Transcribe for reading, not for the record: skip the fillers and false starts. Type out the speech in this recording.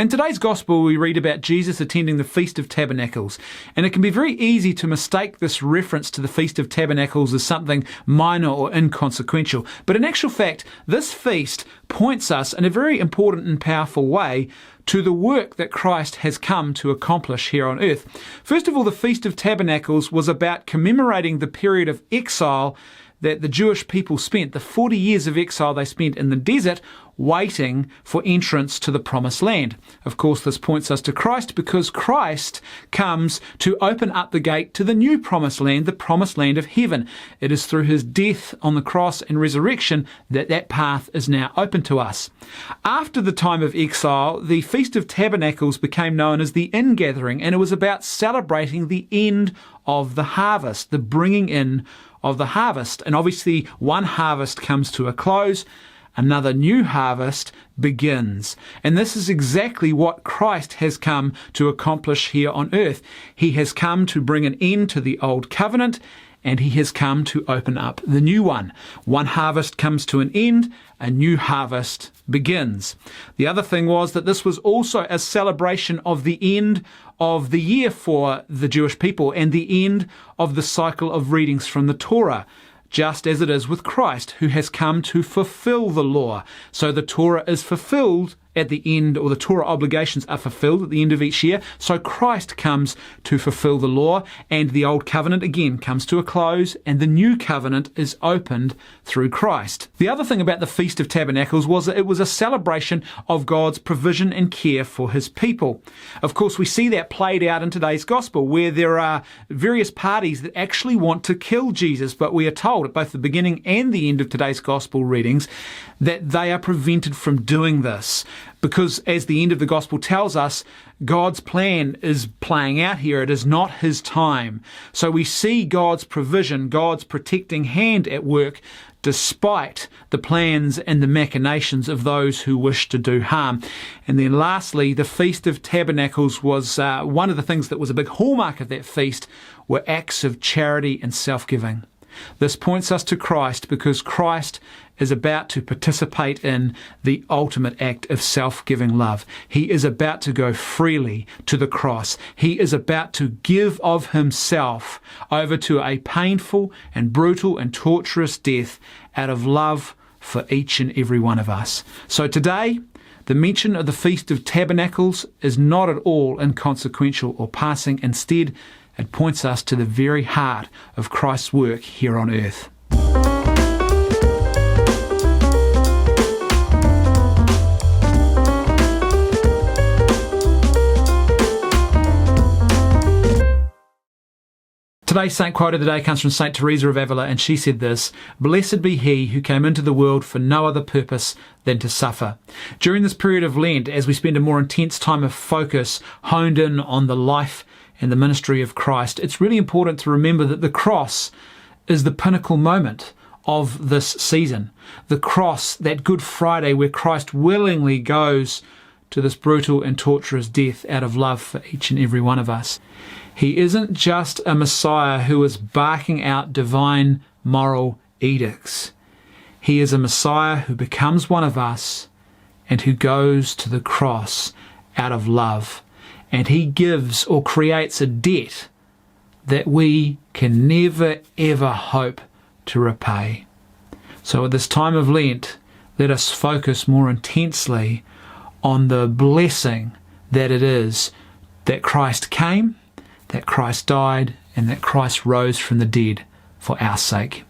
In today's Gospel, we read about Jesus attending the Feast of Tabernacles, and it can be very easy to mistake this reference to the Feast of Tabernacles as something minor or inconsequential. But in actual fact, this feast points us in a very important and powerful way to the work that Christ has come to accomplish here on earth. First of all, the Feast of Tabernacles was about commemorating the period of exile that the Jewish people spent, the 40 years of exile they spent in the desert, waiting for entrance to the promised land. Of course, this points us to Christ because Christ comes to open up the gate to the new promised land, the promised land of heaven. It is through his death on the cross and resurrection that path is now open to us. After the time of exile, the Feast of Tabernacles became known as the ingathering, and it was about celebrating the end of the harvest, the bringing in of the harvest. And obviously, one harvest comes to a close, another new harvest begins. And this is exactly what Christ has come to accomplish here on earth. He has come to bring an end to the old covenant, and he has come to open up the new one. One harvest comes to an end, a new harvest begins. The other thing was that this was also a celebration of the end of the year for the Jewish people and the end of the cycle of readings from the Torah, just as it is with Christ, who has come to fulfill the law. So the Torah is fulfilled at the end, or the Torah obligations are fulfilled at the end of each year. So Christ comes to fulfill the law, and the old covenant again comes to a close, and the new covenant is opened through Christ. The other thing about the Feast of Tabernacles was that it was a celebration of God's provision and care for his people. Of course, we see that played out in today's gospel, where there are various parties that actually want to kill Jesus, but we are told at both the beginning and the end of today's gospel readings that they are prevented from doing this. Because as the end of the gospel tells us, God's plan is playing out here. It is not his time. So we see God's provision, God's protecting hand at work, despite the plans and the machinations of those who wish to do harm. And then lastly, the Feast of Tabernacles was one of the things that was a big hallmark of that feast were acts of charity and self-giving. This points us to Christ because Christ is about to participate in the ultimate act of self-giving love. He is about to go freely to the cross. He is about to give of himself over to a painful and brutal and torturous death out of love for each and every one of us. So today, the mention of the Feast of Tabernacles is not at all inconsequential or passing. Instead, it points us to the very heart of Christ's work here on earth. Today's saint quote of the day comes from Saint Teresa of Avila, and she said this: "Blessed be he who came into the world for no other purpose than to suffer." During this period of Lent, as we spend a more intense time of focus honed in on the life and the ministry of Christ, it's really important to remember that the cross is the pinnacle moment of this season. The cross, that Good Friday where Christ willingly goes to this brutal and torturous death out of love for each and every one of us. He isn't just a Messiah who is barking out divine moral edicts. He is a Messiah who becomes one of us and who goes to the cross out of love. And he gives or creates a debt that we can never ever hope to repay. So at this time of Lent, let us focus more intensely on the blessing that it is that Christ came, that Christ died, and that Christ rose from the dead for our sake.